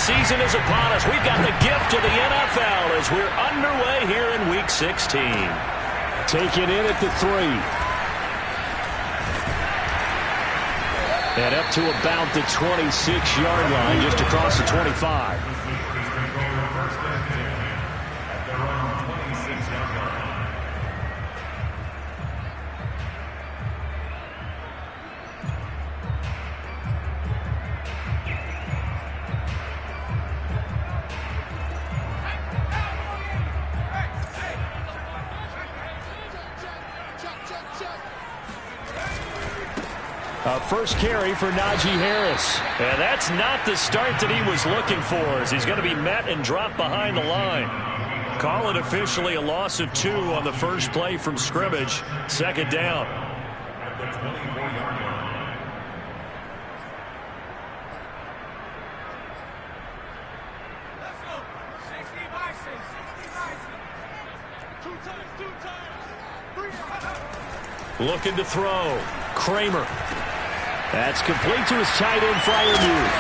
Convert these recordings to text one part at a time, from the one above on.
season is upon us. We've got the gift of the NFL as we're underway here in Week 16. Taken in at the 3. And up to about the 26-yard line, just across the 25. First carry for Najee Harris. And that's not the start that he was looking for, as he's going to be met and dropped behind the line. Call it officially a loss of 2 on the first play from scrimmage. Second down. At the 24-yard line. Let's go. 60 Bison. 60 Bison. 2 times. 3 Looking to throw. Kramer. That's complete to his tight end flyer move.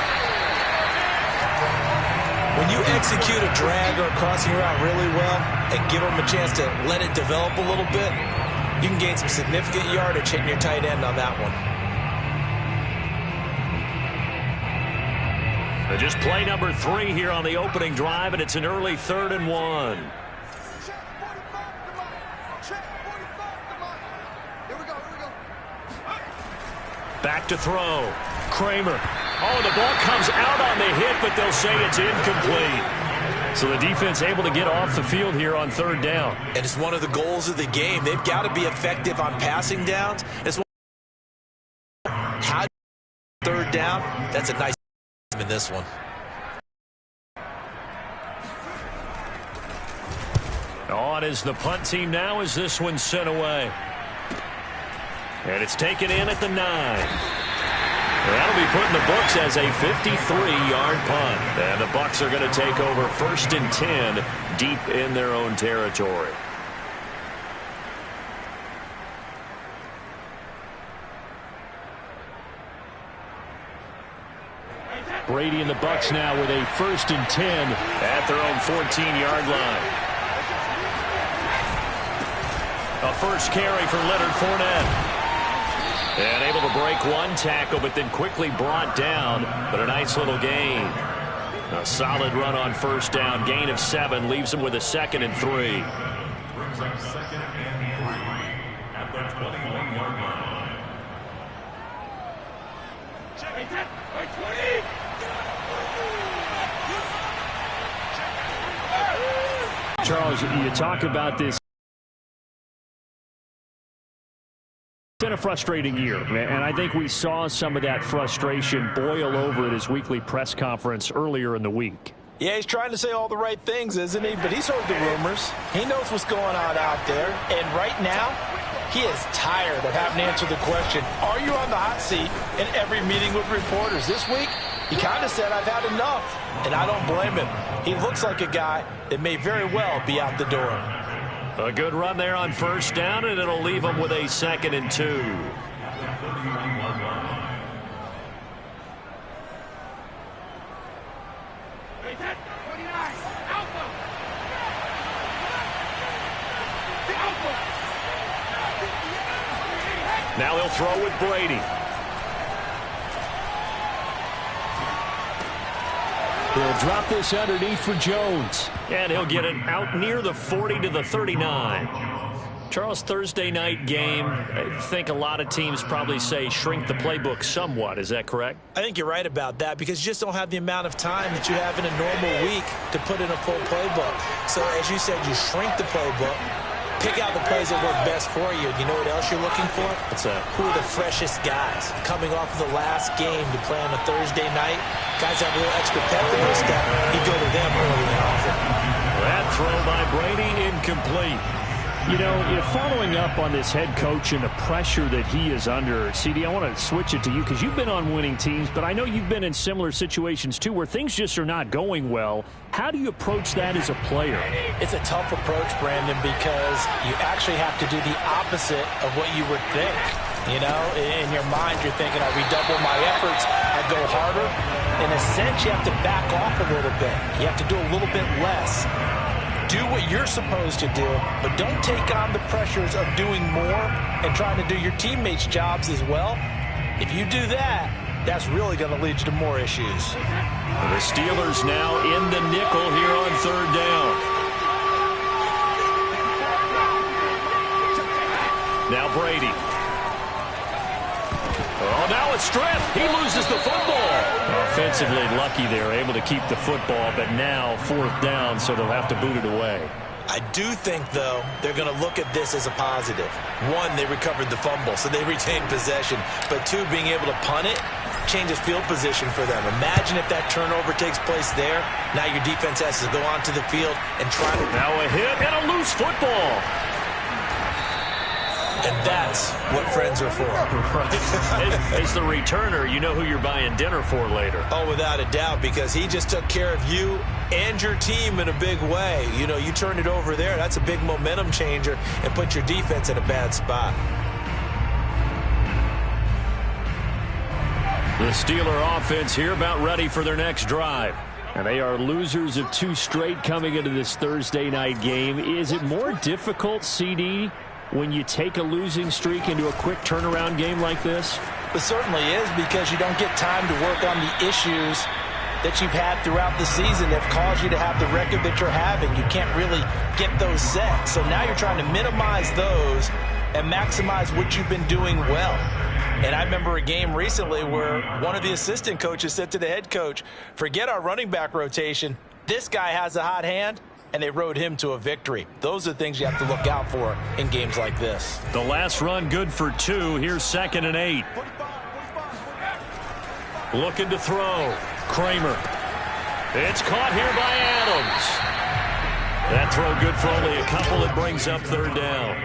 When you execute a drag or a crossing route really well and give them a chance to let it develop a little bit, you can gain some significant yardage hitting your tight end on that one. Just play number 3 here on the opening drive, and it's an early 3rd and 1. Back to throw. Kramer. Oh, the ball comes out on the hit, but they'll say it's incomplete. So the defense able to get off the field here on 3rd down. And it's one of the goals of the game. They've got to be effective on passing downs. It's how 3rd down. That's a nice in this one. On is the punt team now as this one's sent away. And it's taken in at the 9. That'll be put in the books as a 53-yard punt. And the Bucs are going to take over 1st and 10 deep in their own territory. Brady and the Bucs now with a 1st and 10 at their own 14-yard line. A first carry for Leonard Fournette. And able to break one tackle, but then quickly brought down. But a nice little gain. A solid run on 1st down. Gain of 7 leaves him with a 2nd and 3. Brings up 2nd and 3 at the 21-yard line. Charles, you talk about this. It's been a frustrating year, and I think we saw some of that frustration boil over at his weekly press conference earlier in the week. Yeah, he's trying to say all the right things, isn't he? But he's heard the rumors. He knows what's going on out there. And right now, he is tired of having to answer the question, are you on the hot seat in every meeting with reporters? This week, he kind of said, I've had enough. And I don't blame him. He looks like a guy that may very well be out the door. A good run there on 1st down, and it'll leave him with a 2nd and 2. Now he'll throw with Brady. He'll drop this underneath for Jones. And he'll get it out near the 40 to the 39. Charles, Thursday night game, I think a lot of teams probably say shrink the playbook somewhat. Is that correct? I think you're right about that because you just don't have the amount of time that you have in a normal week to put in a full playbook. So, as you said, you shrink the playbook. Pick out the plays that work best for you. You know what else you're looking for? What's that? Who are the freshest guys coming off of the last game to play on a Thursday night? Guys have a little extra pep in their step. You go to them early and often. That throw by Brady incomplete. You know, following up on this head coach and the pressure that he is under, CD, I want to switch it to you because you've been on winning teams, but I know you've been in similar situations too where things just are not going well. How do you approach that as a player? It's a tough approach, Brandon, because you actually have to do the opposite of what you would think. You know, in your mind, you're thinking, I redouble my efforts, I go harder. In a sense, you have to back off a little bit. You have to do a little bit less. Do what you're supposed to do, but don't take on the pressures of doing more and trying to do your teammates' jobs as well. If you do that, that's really going to lead you to more issues. The Steelers now in the nickel here on third down. Now Brady. Oh, now it's stripped. He loses the football. Offensively lucky they're able to keep the football, but now fourth down, so they'll have to boot it away. I do think, though, they're going to look at this as a positive. One, they recovered the fumble, so they retained possession. But two, being able to punt it changes field position for them. Imagine if that turnover takes place there. Now your defense has to go onto the field and try to... Now a hit and a loose football. And that's what friends are for. Right. As the returner, you know who you're buying dinner for later. Oh, without a doubt, because he just took care of you and your team in a big way. You know, you turned it over there. That's a big momentum changer and put your defense in a bad spot. The Steeler offense here about ready for their next drive. And they are losers of 2 straight coming into this Thursday night game. Is it more difficult, CD, when you take a losing streak into a quick turnaround game like this? It certainly is, because you don't get time to work on the issues that you've had throughout the season that have caused you to have the record that you're having. You can't really get those set. So now you're trying to minimize those and maximize what you've been doing well. And I remember a game recently where one of the assistant coaches said to the head coach, forget our running back rotation. This guy has a hot hand. And they rode him to a victory. Those are the things you have to look out for in games like this. The last run good for 2. Here's 2nd and 8. Looking to throw. Kramer. It's caught here by Adams. That throw good for only a couple. It brings up third down.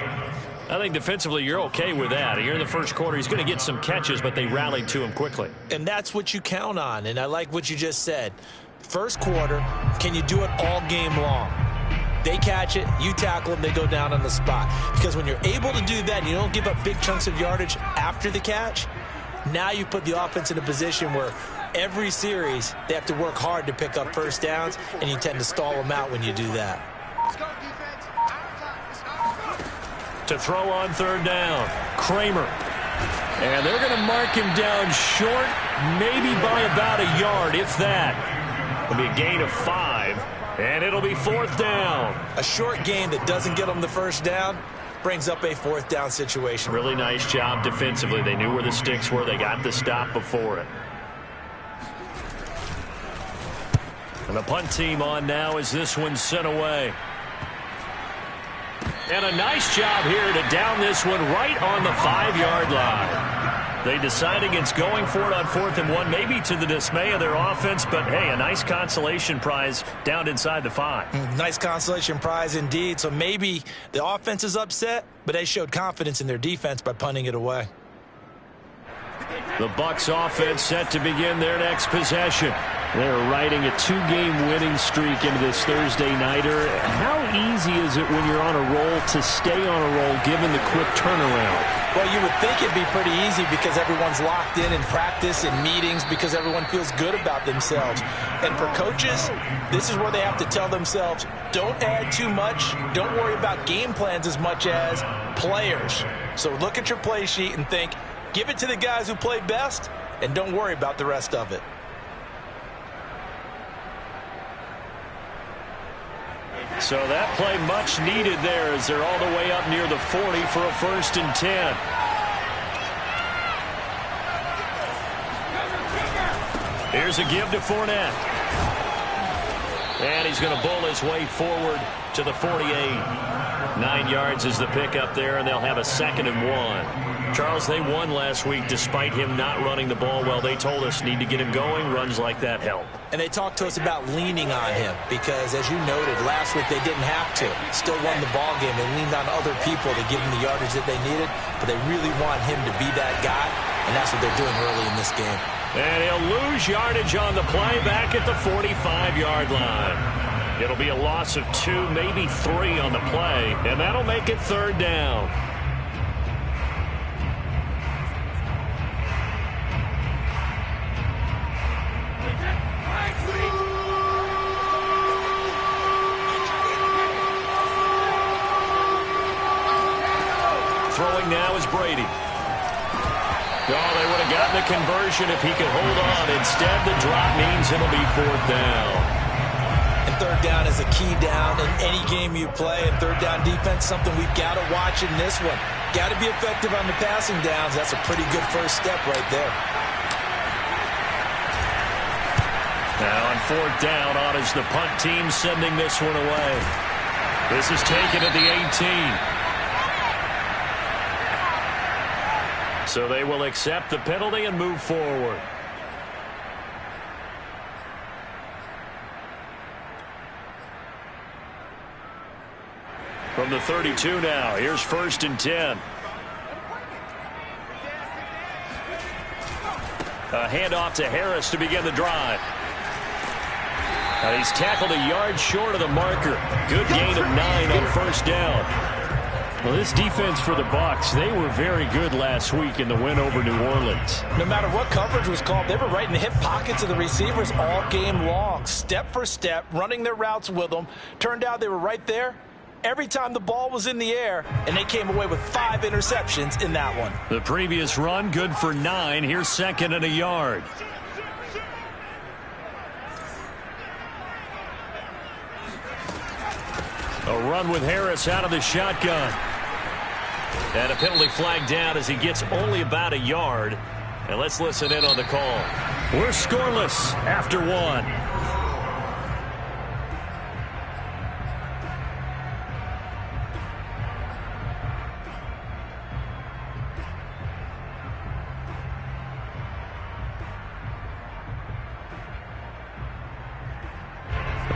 I think defensively you're okay with that. Here in the first quarter, he's going to get some catches, but they rallied to him quickly. And that's what you count on. And I like what you just said. First quarter, can you do it all game long? They catch it, you tackle them, they go down on the spot. Because when you're able to do that, and you don't give up big chunks of yardage after the catch, now you put the offense in a position where every series they have to work hard to pick up first downs, and you tend to stall them out when you do that. To throw on third down, Kramer. And they're going to mark him down short, maybe by about a yard, if that. It'll be a gain of 5, and it'll be fourth down. A short gain that doesn't get them the first down brings up a fourth down situation. Really nice job defensively. They knew where the sticks were. They got the stop before it. And the punt team on now as this one's sent away. And a nice job here to down this one right on the 5-yard line. They decide against going for it on 4th and 1, maybe to the dismay of their offense, but hey, a nice consolation prize down inside the 5. Nice consolation prize indeed. So maybe the offense is upset, but they showed confidence in their defense by punting it away. The Bucs offense set to begin their next possession. They're riding a 2-game winning streak into this Thursday nighter. How easy is it when you're on a roll to stay on a roll given the quick turnaround? Well, you would think it'd be pretty easy because everyone's locked in practice and meetings because everyone feels good about themselves. And for coaches, this is where they have to tell themselves, don't add too much. Don't worry about game plans as much as players. So look at your play sheet and think, give it to the guys who play best and don't worry about the rest of it. So that play much needed there as they're all the way up near the 40 for a 1st and 10. Here's a give to Fournette. And he's going to bull his way forward to the 48. 9 yards is the pickup there, and they'll have a 2nd and 1. Charles, they won last week despite him not running the ball well. They told us need to get him going. Runs like that help. And they talked to us about leaning on him because, as you noted, last week they didn't have to. Still won the ball game. They leaned on other people to give them the yardage that they needed, but they really want him to be that guy, and that's what they're doing early in this game. And he'll lose yardage on the play back at the 45-yard line. It'll be a loss of 2, maybe 3 on the play, and that'll make it 3rd down. Throwing now is Brady. Oh, they would have gotten the conversion if he could hold on. Instead, the drop means it'll be 4th down. And 3rd down is a key down in any game you play. And 3rd down defense, something we've got to watch in this one. Got to be effective on the passing downs. That's a pretty good first step right there. Now on 4th down, on is the punt team sending this one away. This is taken at the 18. So they will accept the penalty and move forward. From the 32 now, here's 1st and 10. A handoff to Harris to begin the drive. He's tackled a yard short of the marker. Good gain of 9 on 1st down. Well, this defense for the Bucs, they were very good last week in the win over New Orleans. No matter what coverage was called, they were right in the hip pockets of the receivers all game long, step for step, running their routes with them. Turned out they were right there every time the ball was in the air, and they came away with 5 interceptions in that one. The previous run, good for 9. Here's 2nd and a yard. A run with Harris out of the shotgun. And a penalty flag down as he gets only about a yard. And let's listen in on the call. We're scoreless after 1.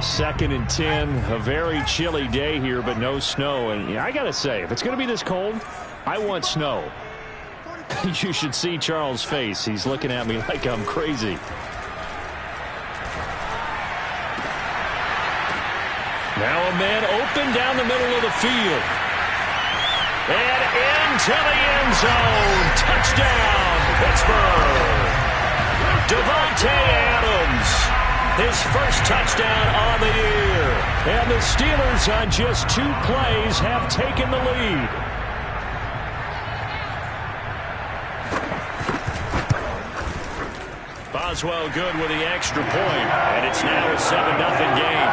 Second and 10, a very chilly day here, but no snow. And I got to say, if it's going to be this cold, I want snow. You should see Charles' face. He's looking at me like I'm crazy. Now a man open down the middle of the field. And into the end zone. Touchdown, Pittsburgh. Davante Adams. His first touchdown on the year. And the Steelers on just 2 plays have taken the lead. Boswell good with the extra point. And it's now a 7-0 game.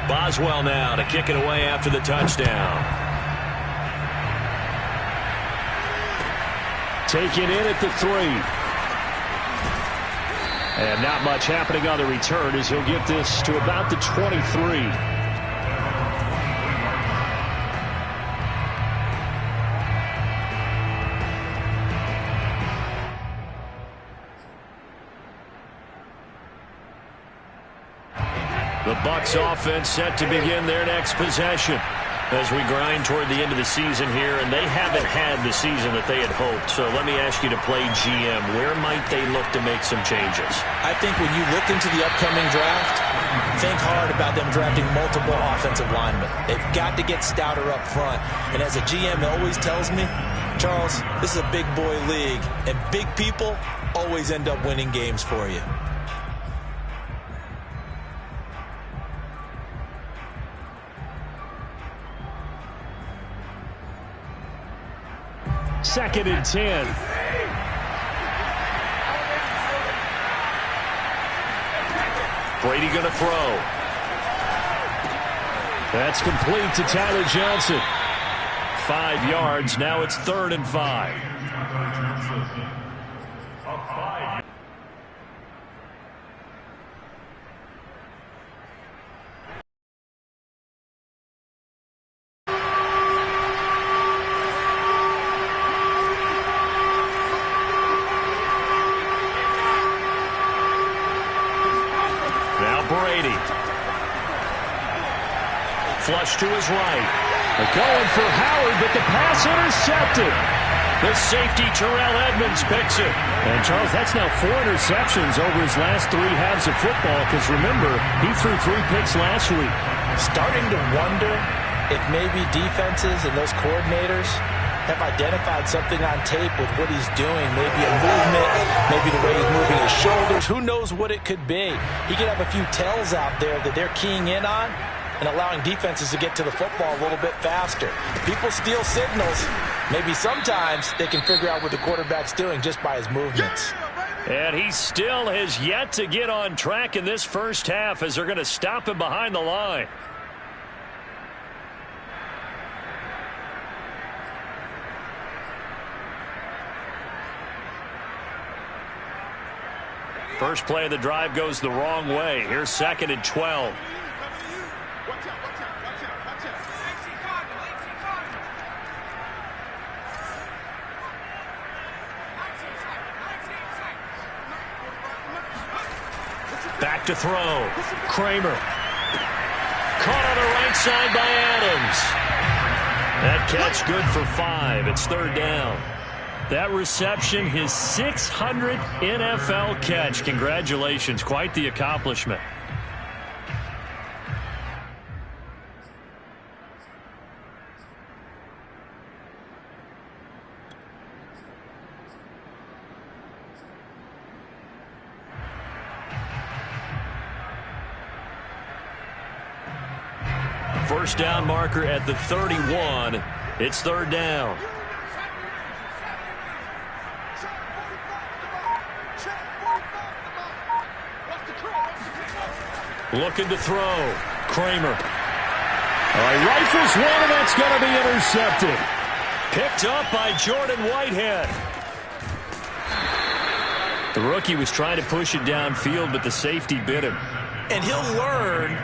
Boswell now to kick it away after the touchdown. Taken in at the 3. And not much happening on the return as he'll get this to about the 23. The Bucs offense set to begin their next possession as we grind toward the end of the season here, and they haven't had the season that they had hoped. So let me ask you to play GM. Where might they look to make some changes? I think when you look into the upcoming draft, think hard about them drafting multiple offensive linemen. They've got to get stouter up front. And as a GM always tells me, Charles, this is a big boy league, and big people always end up winning games for you. Second and 10. Brady going to throw. That's complete to Tyler Johnson. 5 yards. Now it's 3rd and 5. Now Brady. Flush to his right. They're going for Howard, but the pass intercepted. The safety, Terrell Edmonds, picks it. And, Charles, that's now 4 interceptions over his last 3 halves of football because, remember, he threw 3 picks last week. Starting to wonder if maybe defenses and those coordinators have identified something on tape with what he's doing. Maybe a movement, maybe the way he's moving his shoulders. Who knows what it could be? He could have a few tells out there that they're keying in on and allowing defenses to get to the football a little bit faster. People steal signals. Maybe sometimes they can figure out what the quarterback's doing just by his movements. And he still has yet to get on track in this first half as they're going to stop him behind the line. First play of the drive goes the wrong way. Here's 2nd and 12. Back to throw. Kramer. Caught on the right side by Adams. That catch good for 5. It's 3rd down. That reception, his 600th NFL catch. Congratulations. Quite the accomplishment. First down marker at the 31. It's 3rd down. Looking to throw. Kramer. All right, rifles one, and that's going to be intercepted. Picked up by Jordan Whitehead. The rookie was trying to push it downfield, but the safety bit him. And he'll learn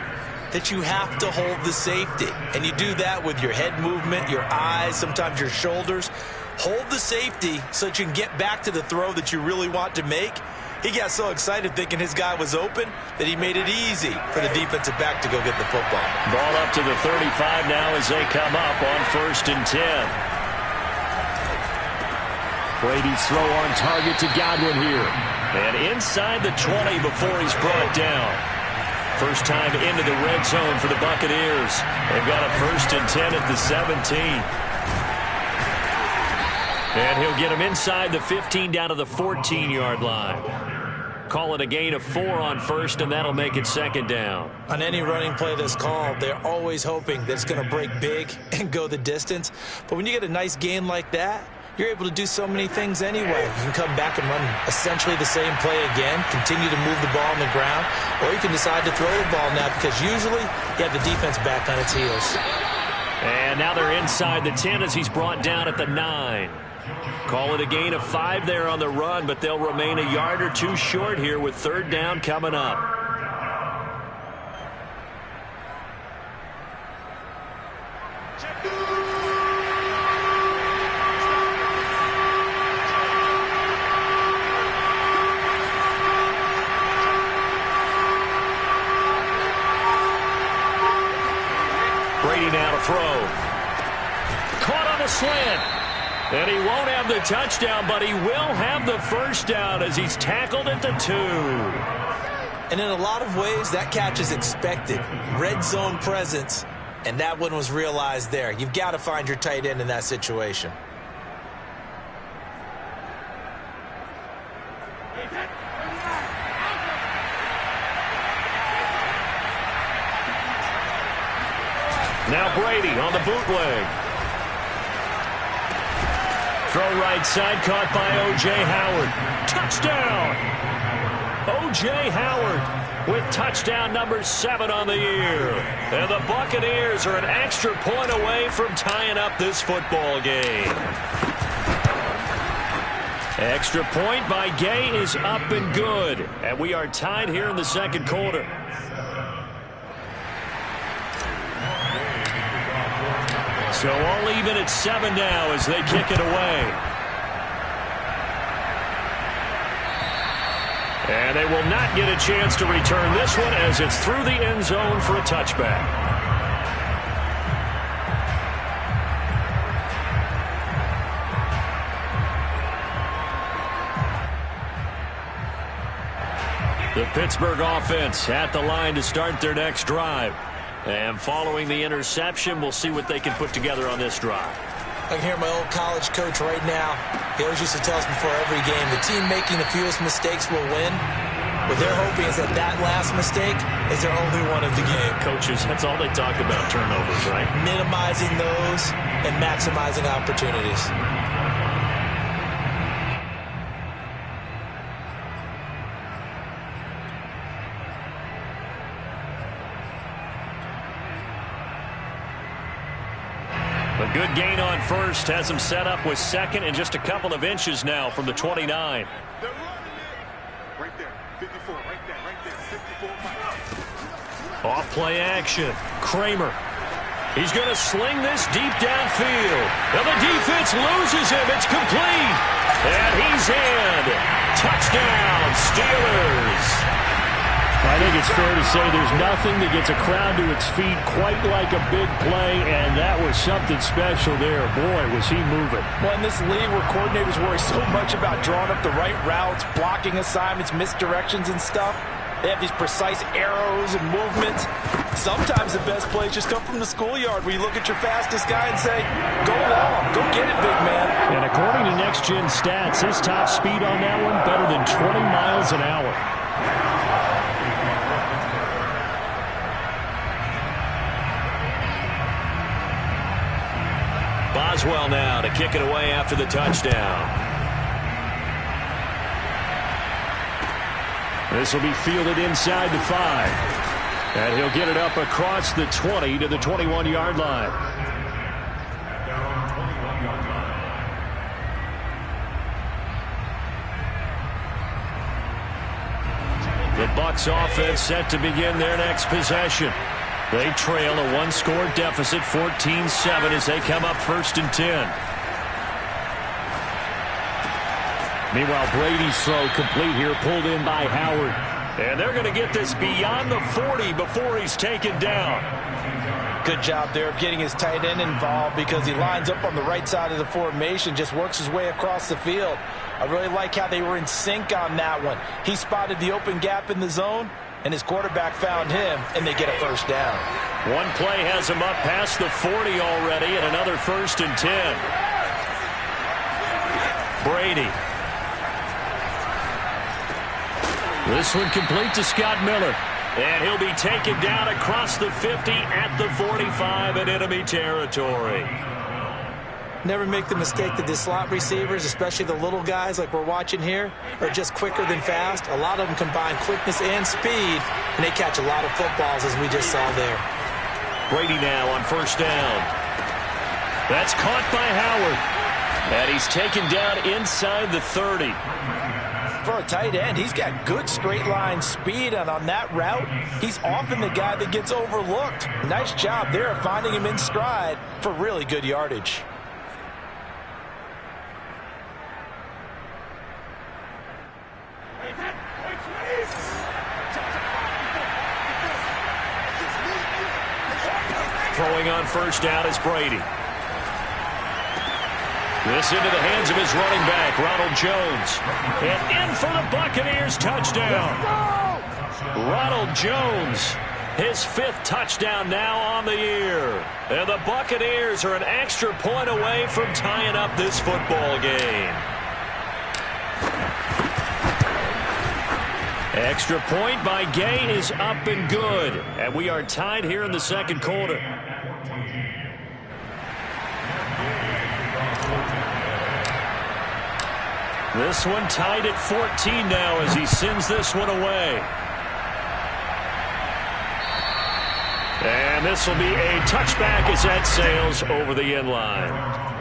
that you have to hold the safety. And you do that with your head movement, your eyes, sometimes your shoulders. Hold the safety so that you can get back to the throw that you really want to make. He got so excited thinking his guy was open that he made it easy for the defensive back to go get the football. Ball up to the 35 now as they come up on 1st and 10. Brady's throw on target to Godwin here. And inside the 20 before he's brought down. First time into the red zone for the Buccaneers. They've got a 1st and 10 at the 17. And he'll get him inside the 15 down to the 14-yard line. Call it a gain of 4 on 1st, and that'll make it 2nd down. On any running play that's called, they're always hoping that it's going to break big and go the distance. But when you get a nice gain like that, you're able to do so many things anyway. You can come back and run essentially the same play again, continue to move the ball on the ground, or you can decide to throw the ball now because usually you have the defense back on its heels. And now they're inside the 10 as he's brought down at the 9. Call it a gain of 5 there on the run, but they'll remain a yard or 2 short here with 3rd down coming up. Brady now to throw. Caught on the slant. And he won't have the touchdown, but he will have the 1st down as he's tackled at the 2. And in a lot of ways, that catch is expected. Red zone presence, and that one was realized there. You've got to find your tight end in that situation. Now Brady on the bootleg. Throw right side, caught by O.J. Howard. Touchdown! O.J. Howard with touchdown number 7 on the year. And the Buccaneers are an extra point away from tying up this football game. Extra point by Gay is up and good. And we are tied here in the second quarter. So all even at 7 now as they kick it away. And they will not get a chance to return this one as it's through the end zone for a touchback. The Pittsburgh offense at the line to start their next drive. And following the interception, we'll see what they can put together on this drive. I can hear my old college coach right now. He always used to tell us before every game, the team making the fewest mistakes will win. What they're hoping is that that last mistake is their only one of the game. Coaches, that's all they talk about, turnovers, right? Minimizing those and maximizing opportunities. A good gain on first has him set up with second and just a couple of inches now from the 29. Right there, 54, right there, 54. Off play action. Kramer. He's going to sling this deep downfield. And the defense loses him. It's complete. And he's in. Touchdown, Steelers. I think it's fair to say there's nothing that gets a crowd to its feet quite like a big play, and that was something special there. Boy, was he moving. Well, in this league where coordinators worry so much about drawing up the right routes, blocking assignments, misdirections and stuff, they have these precise arrows and movements. Sometimes the best plays just come from the schoolyard where you look at your fastest guy and say, go long, go get it, big man. And according to Next Gen Stats, his top speed on that one better than 20 miles an hour. Boswell now to kick it away after the touchdown. This will be fielded inside the 5. And he'll get it up across the 20 to the 21-yard line. The Bucs offense set to begin their next possession. They trail a one-score deficit, 14-7, as they come up 1st and 10. Meanwhile, Brady's throw complete here, pulled in by Howard. And they're going to get this beyond the 40 before he's taken down. Good job there of getting his tight end involved because he lines up on the right side of the formation, just works his way across the field. I really like how they were in sync on that one. He spotted the open gap in the zone, and his quarterback found him, and they get a first down. One play has him up past the 40 already, and another 1st and 10. Brady. This one complete to Scott Miller. And he'll be taken down across the 50 at the 45 in enemy territory. Never make the mistake that the slot receivers, especially the little guys like we're watching here, are just quicker than fast. A lot of them combine quickness and speed, and they catch a lot of footballs, as we just saw there. Brady now on 1st down. That's caught by Howard. And he's taken down inside the 30. For a tight end, he's got good straight line speed, and on that route, he's often the guy that gets overlooked. Nice job there of finding him in stride for really good yardage. Throwing on 1st down is Brady. This into the hands of his running back, Ronald Jones. And in for the Buccaneers touchdown. Ronald Jones, his 5th touchdown now on the year. And the Buccaneers are an extra point away from tying up this football game. Extra point by Gay is up and good. And we are tied here in the second quarter. This one tied at 14 now as he sends this one away. And this will be a touchback as that sails over the end line.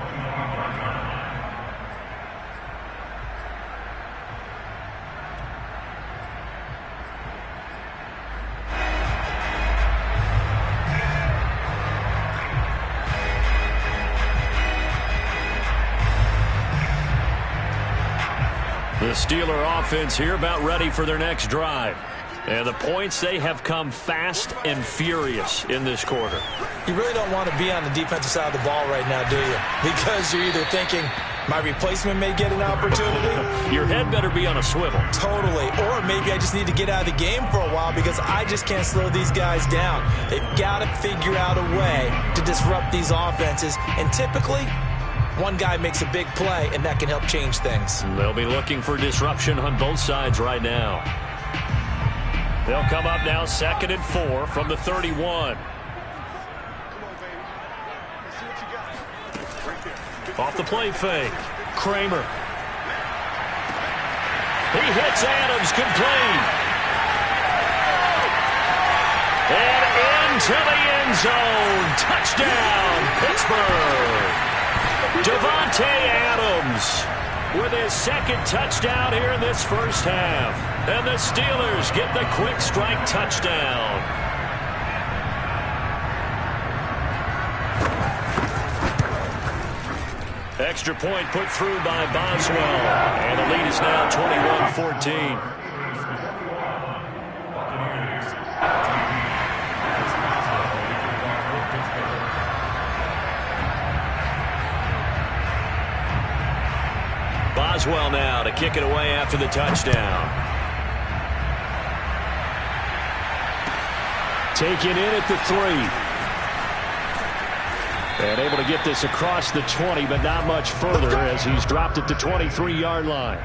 The Steeler offense here about ready for their next drive. And the points, they have come fast and furious in this quarter. You really don't want to be on the defensive side of the ball right now, do you? Because you're either thinking, my replacement may get an opportunity. Your head better be on a swivel. Totally. Or maybe I just need to get out of the game for a while because I just can't slow these guys down. They've got to figure out a way to disrupt these offenses. And typically, one guy makes a big play, and that can help change things. They'll be looking for disruption on both sides right now. They'll come up now 2nd and 4 from the 31. Come on, baby. Let's see what you got. Right there. Off the play fake. Kramer. He hits Adams complete. And into the end zone. Touchdown, Pittsburgh. Davante Adams with his 2nd touchdown here in this first half. And the Steelers get the quick strike touchdown. Extra point put through by Boswell. And the lead is now 21-14. Boswell now to kick it away after the touchdown. Taken in at the 3. And able to get this across the 20, but not much further as he's dropped at the 23-yard line.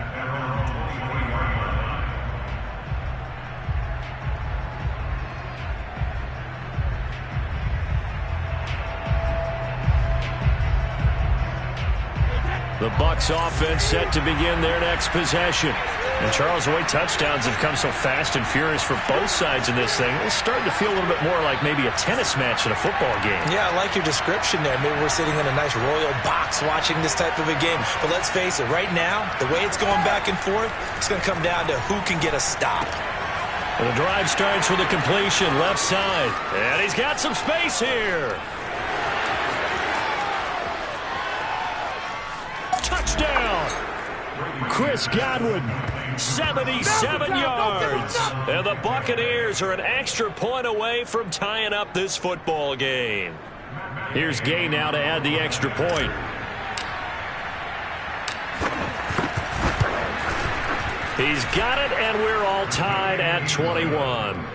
The Bucs offense set to begin their next possession. And Charles, the way touchdowns have come so fast and furious for both sides in this thing, it's starting to feel a little bit more like maybe a tennis match in a football game. Yeah, I like your description there. Maybe we're sitting in a nice royal box watching this type of a game. But let's face it, right now, the way it's going back and forth, it's going to come down to who can get a stop. And the drive starts with a completion left side. And he's got some space here. Touchdown! Chris Godwin, 77 yards. And the Buccaneers are an extra point away from tying up this football game. Here's Gay now to add the extra point. He's got it, and we're all tied at 21.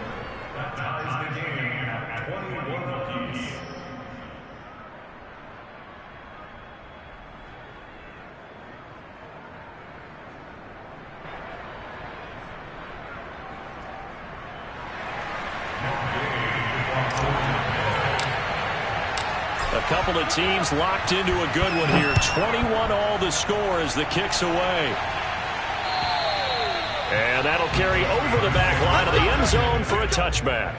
A couple of teams locked into a good one here. 21 all the score as the kick's away. And that'll carry over the back line of the end zone for a touchback.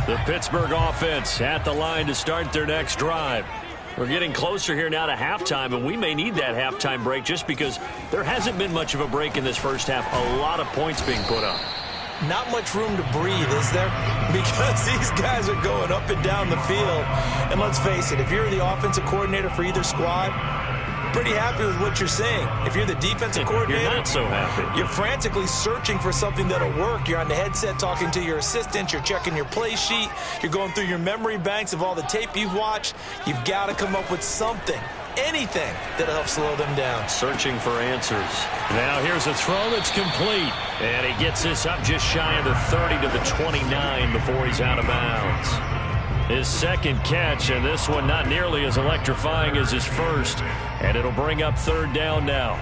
The Pittsburgh offense at the line to start their next drive. We're getting closer here now to halftime, and we may need that halftime break just because there hasn't been much of a break in this first half. A lot of points being put up. Not much room to breathe, is there? Because these guys are going up and down the field. And let's face it, if you're the offensive coordinator for either squad, pretty happy with what you're seeing. If you're the defensive coordinator, you're not so happy. You're frantically searching for something that'll work. You're on the headset talking to your assistant. You're checking your play sheet. You're going through your memory banks of all the tape you've watched. You've got to come up with something, anything that'll help slow them down. Searching for answers. Now here's a throw that's complete. And he gets this up just shy of the 30 to the 29 before he's out of bounds. His second catch, and this one not nearly as electrifying as his first. And it'll bring up third down now.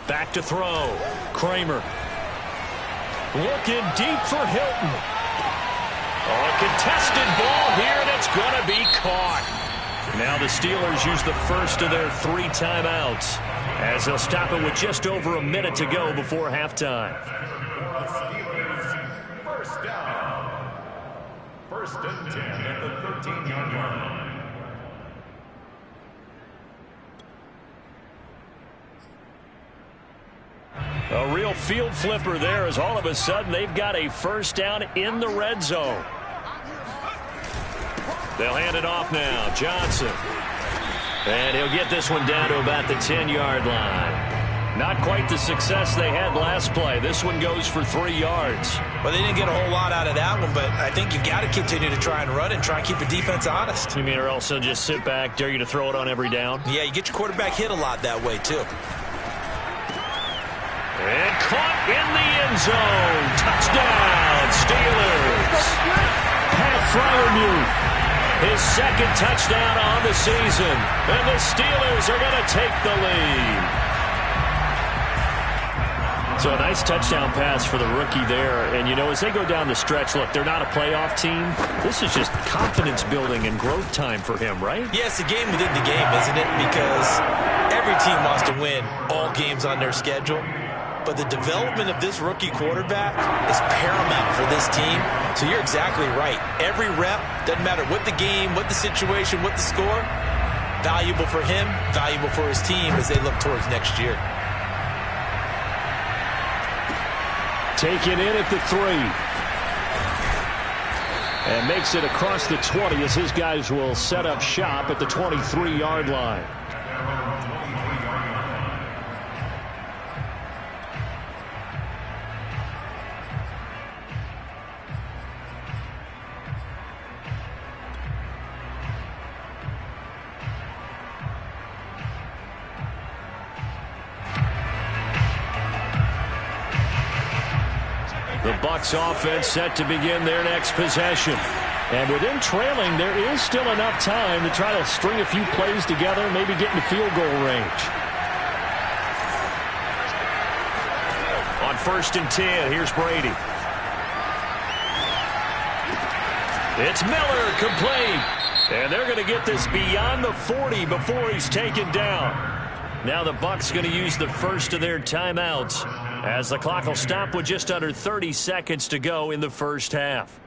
Back to throw. Kramer. Looking deep for Hilton. Oh, a contested ball here, and it's going to be caught. Now the Steelers use the first of their 3 timeouts as they'll stop it with just over a minute to go before halftime. First down. First and 10 at the 13-yard line. A real field flipper there as all of a sudden they've got a first down in the red zone. They'll hand it off now. Johnson. And he'll get this one down to about the 10-yard line. Not quite the success they had last play. This one goes for 3 yards. Well, they didn't get a whole lot out of that one, but I think you've got to continue to try and run and try and keep the defense honest. You mean or else they'll just sit back, dare you to throw it on every down? Yeah, you get your quarterback hit a lot that way, too. And caught in the end zone. Touchdown, Steelers. Pat Fryermuth. His second touchdown on the season. And the Steelers are going to take the lead. So a nice touchdown pass for the rookie there. And, you know, as they go down the stretch, look, they're not a playoff team. This is just confidence building and growth time for him, right? Yeah, it's a game within the game, isn't it? Because every team wants to win all games on their schedule. But the development of this rookie quarterback is paramount for this team. So you're exactly right. Every rep, doesn't matter what the game, what the situation, what the score, valuable for him, valuable for his team as they look towards next year. Taken in at the 3. And makes it across the 20 as his guys will set up shop at the 23-yard line. The Bucs offense set to begin their next possession. And with them trailing, there is still enough time to try to string a few plays together, maybe get into field goal range. On 1st and 10, here's Brady. It's Miller, complete. And they're going to get this beyond the 40 before he's taken down. Now the Bucs going to use the first of their timeouts as the clock will stop with just under 30 seconds to go in the first half.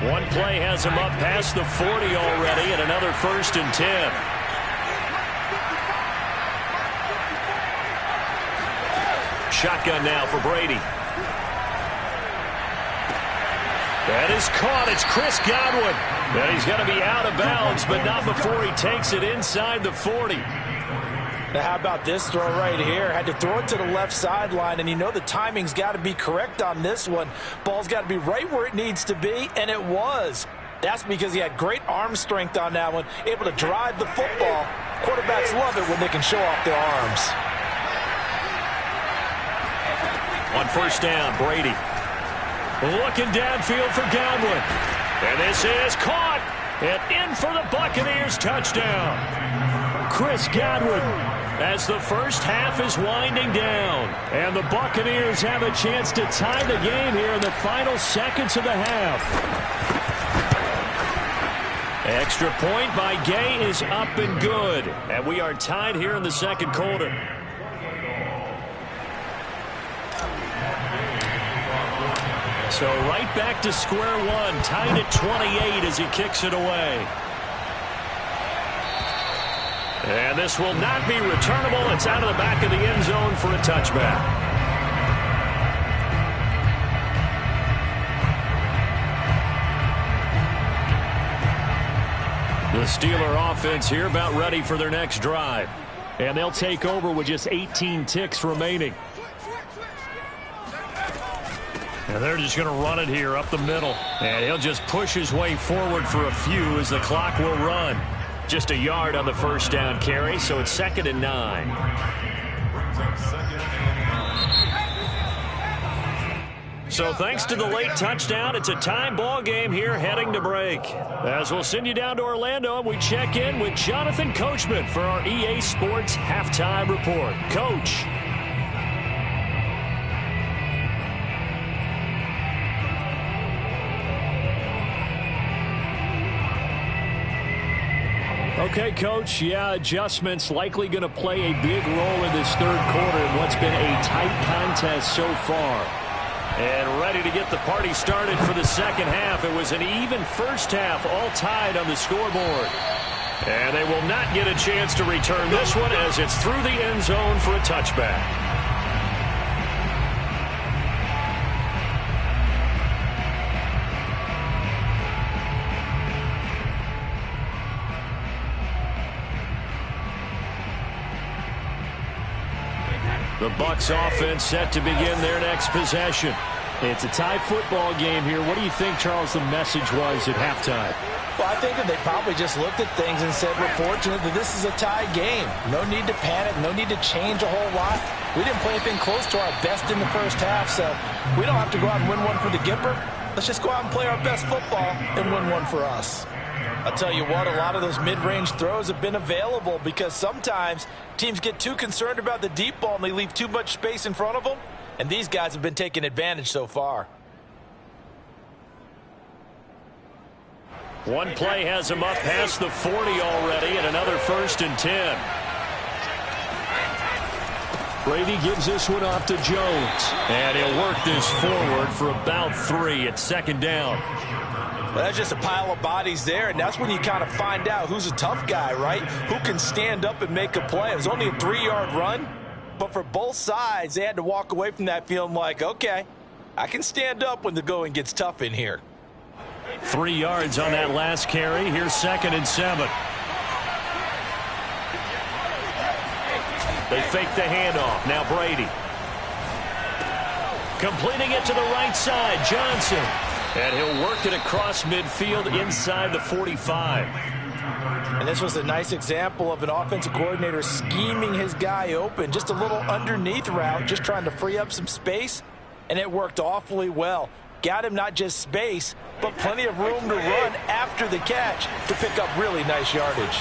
One play has him up past the 40 already, and another 1st and 10. Shotgun now for Brady. That is caught. It's Chris Godwin. And he's going to be out of bounds, but not before he takes it inside the 40. Now, how about this throw right here? Had to throw it to the left sideline, and you know the timing's got to be correct on this one. Ball's got to be right where it needs to be, and it was. That's because he had great arm strength on that one, able to drive the football. Quarterbacks love it when they can show off their arms. On 1st down, Brady. Looking downfield for Godwin. And this is caught. And in for the Buccaneers touchdown. Chris Godwin as the first half is winding down. And the Buccaneers have a chance to tie the game here in the final seconds of the half. Extra point by Gay is up and good. And we are tied here in the second quarter. So right back to square one, tied at 28 as he kicks it away. And this will not be returnable. It's out of the back of the end zone for a touchback. The Steeler offense here about ready for their next drive. And they'll take over with just 18 ticks remaining. And they're just going to run it here up the middle. And he'll just push his way forward for a few as the clock will run. Just a yard on the first down carry, so it's 2nd and 9. So thanks to the late touchdown, it's a tie ball game here heading to break. As we'll send you down to Orlando, and we check in with Jonathan Coachman for our EA Sports Halftime Report. Coach. Okay, Coach, yeah, adjustments likely going to play a big role in this third quarter in what's been a tight contest so far. And ready to get the party started for the second half. It was an even first half, all tied on the scoreboard. And they will not get a chance to return this one as it's through the end zone for a touchback. The Bucs offense set to begin their next possession. It's a tie football game here. What do you think, Charles, the message was at halftime? Well, I think that they probably just looked at things and said, we're fortunate that this is a tie game. No need to panic. No need to change a whole lot. We didn't play anything close to our best in the first half, so we don't have to go out and win one for the Gipper. Let's just go out and play our best football and win one for us. I'll tell you what, a lot of those mid-range throws have been available because sometimes teams get too concerned about the deep ball and they leave too much space in front of them, and these guys have been taking advantage so far. One play has him up past the 40 already, and another 1st and 10. Brady gives this one off to Jones, and he'll work this forward for about 3 at 2nd down. Well, that's just a pile of bodies there, and that's when you kind of find out who's a tough guy, right? Who can stand up and make a play. It was only a 3-yard run, but for both sides, they had to walk away from that feeling like, okay, I can stand up when the going gets tough in here. 3 yards on that last carry. Here's 2nd and 7. They fake the handoff. Now Brady. Completing it to the right side, Johnson. And he'll work it across midfield inside the 45. And this was a nice example of an offensive coordinator scheming his guy open. Just a little underneath route, just trying to free up some space. And it worked awfully well. Got him not just space, but plenty of room to run after the catch to pick up really nice yardage.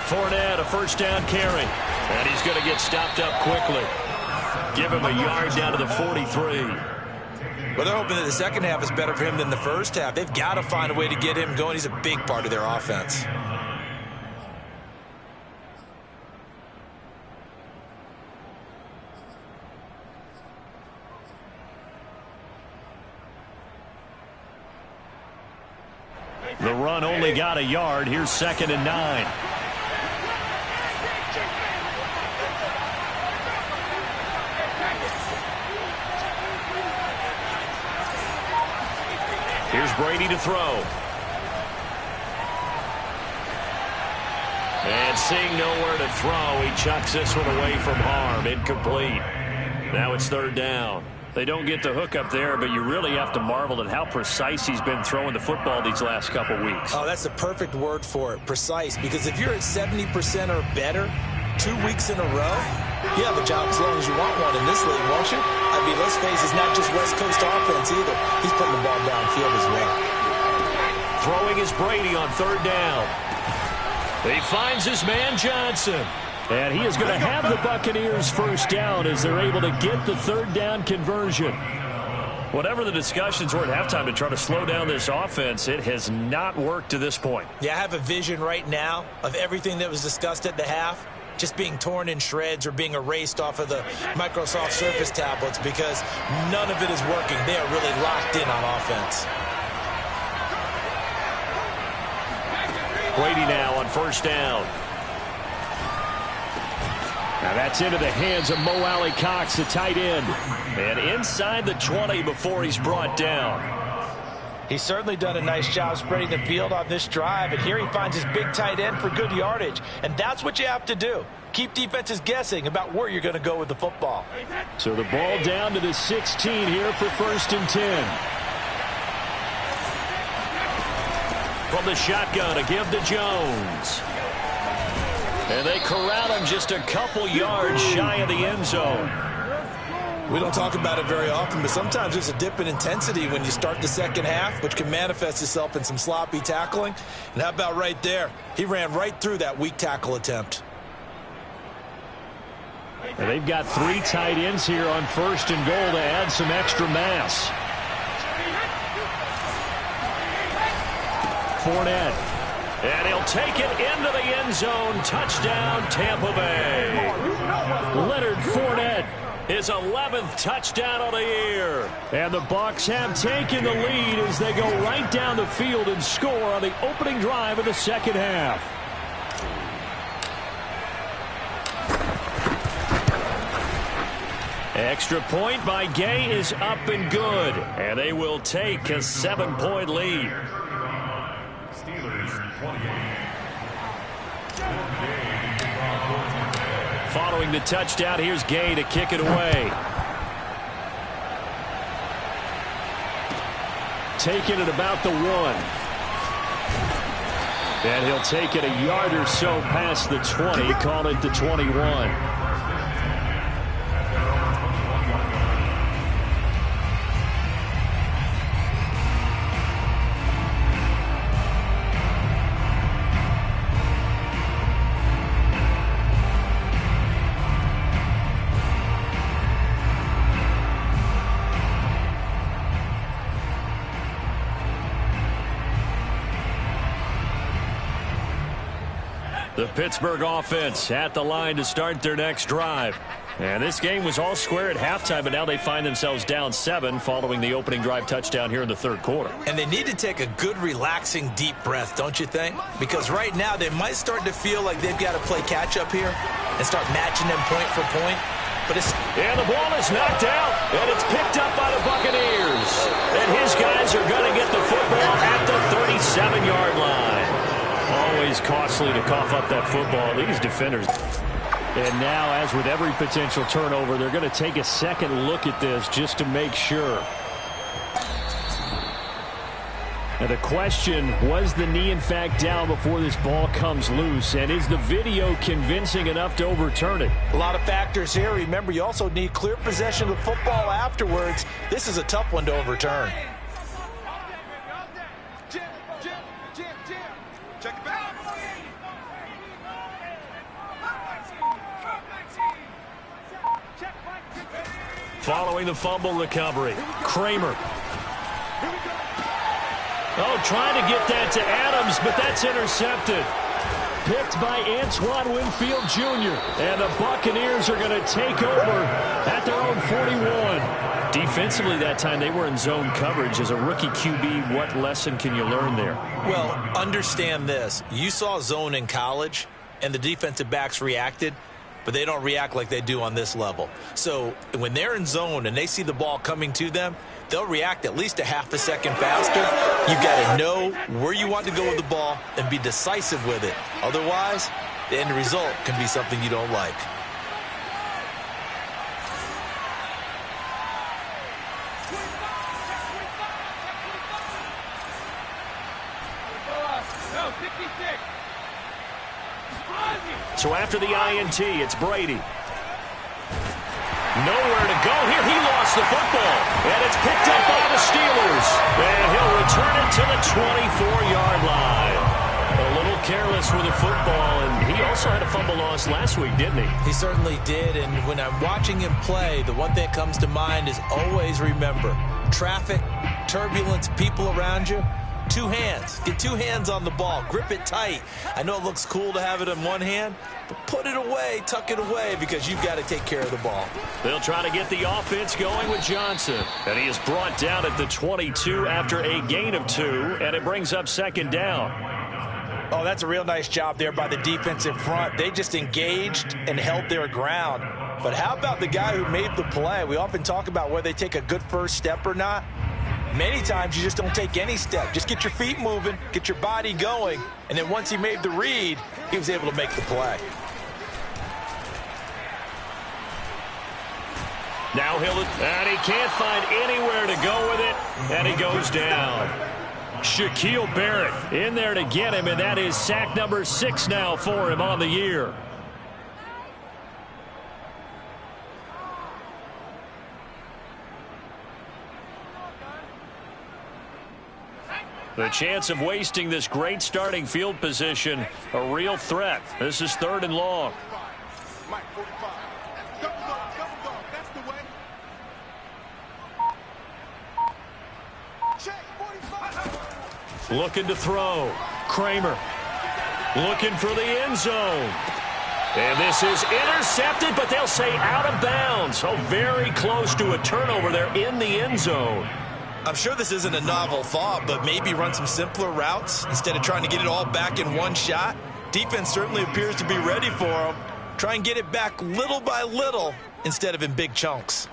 Fournette, a 1st down carry. And he's going to get stopped up quickly. Give him a yard down to the 43. Well, they're hoping that the second half is better for him than the first half. They've got to find a way to get him going. He's a big part of their offense. The run only got a yard. Here's 2nd and 9. Here's Brady to throw. And seeing nowhere to throw, he chucks this one away from harm. Incomplete. Now it's 3rd down. They don't get the hook up there, but you really have to marvel at how precise he's been throwing the football these last couple weeks. Oh, that's the perfect word for it, precise. Because if you're at 70% or better 2 weeks in a row, you have a job as long as you want one in this league, won't you? I mean, let's face it, it's not just West Coast offense either. He's putting the ball downfield as well. Throwing is Brady on 3rd down. He finds his man Johnson. And he is going to have the Buccaneers 1st down as they're able to get the 3rd down conversion. Whatever the discussions were at halftime to try to slow down this offense, it has not worked to this point. Yeah, I have a vision right now of everything that was discussed at the half just being torn in shreds or being erased off of the Microsoft Surface tablets because none of it is working. They are really locked in on offense. Brady now on 1st down. Now that's into the hands of Mo Alley-Cox, the tight end. And inside the 20 before he's brought down. He's certainly done a nice job spreading the field on this drive, and here he finds his big tight end for good yardage. And that's what you have to do. Keep defenses guessing about where you're going to go with the football. So the ball down to the 16 here for 1st and 10. From the shotgun, a give to Jones. And they corral him just a couple yards shy of the end zone. We don't talk about it very often, but sometimes there's a dip in intensity when you start the second half, which can manifest itself in some sloppy tackling. And how about right there? He ran right through that weak tackle attempt. And they've got 3 tight ends here on 1st and goal to add some extra mass. Fournette. And he'll take it into the end zone. Touchdown, Tampa Bay. Leonard Fournette. His 11th touchdown of the year. And the Bucs have taken the lead as they go right down the field and score on the opening drive of the second half. Extra point by Gay is up and good. And they will take a 7-point lead. Steelers 28. Following the touchdown, here's Gay to kick it away. Taking it about the 1. And he'll take it a yard or so past the 20, call it the 21. The Pittsburgh offense at the line to start their next drive. And this game was all square at halftime, but now they find themselves down 7 following the opening drive touchdown here in the 3rd quarter. And they need to take a good, relaxing, deep breath, don't you think? Because right now they might start to feel like they've got to play catch-up here and start matching them point for point. But and the ball is knocked out, and it's picked up by the Buccaneers. And his guys are going to get the football at the 37-yard line. Always costly to cough up that football. These defenders. And now, as with every potential turnover, they're going to take a second look at this just to make sure. Now the question, was the knee in fact down before this ball comes loose? And is the video convincing enough to overturn it? A lot of factors here. Remember, you also need clear possession of the football afterwards. This is a tough one to overturn. Following the fumble recovery, Kramer. Oh, trying to get that to Adams, but that's intercepted. Picked by Antoine Winfield Jr. And the Buccaneers are going to take over at their own 41. Defensively that time, they were in zone coverage. As a rookie QB, what lesson can you learn there? Well, understand this. You saw zone in college, and the defensive backs reacted, but they don't react like they do on this level. So when they're in zone and they see the ball coming to them, they'll react at least a half a second faster. You've got to know where you want to go with the ball and be decisive with it. Otherwise, the end result can be something you don't like. So after the INT, it's Brady. Nowhere to go here. He lost the football. And it's picked up by the Steelers. And he'll return it to the 24-yard line. A little careless with the football. And he also had a fumble loss last week, didn't he? He certainly did. And when I'm watching him play, the one thing that comes to mind is always remember, traffic, turbulence, people around you. 2 hands. Get 2 hands on the ball. Grip it tight. I know it looks cool to have it in one hand, but put it away, tuck it away, because you've got to take care of the ball. They'll try to get the offense going with Johnson. And he is brought down at the 22 after a gain of 2, and it brings up second down. Oh, that's a real nice job there by the defensive front. They just engaged and held their ground. But how about the guy who made the play? We often talk about whether they take a good first step or not. Many times you just don't take any step. Just get your feet moving, get your body going, and then once he made the read, he was able to make the play. Now and he can't find anywhere to go with it, and he goes down. Shaquille Barrett in there to get him, and that is sack number 6 now for him on the year. The chance of wasting this great starting field position, a real threat. This is 3rd and long. Looking to throw. Kramer looking for the end zone. And this is intercepted, but they'll say out of bounds. So very close to a turnover there in the end zone. I'm sure this isn't a novel thought, but maybe run some simpler routes instead of trying to get it all back in one shot. Defense certainly appears to be ready for them. Try and get it back little by little instead of in big chunks.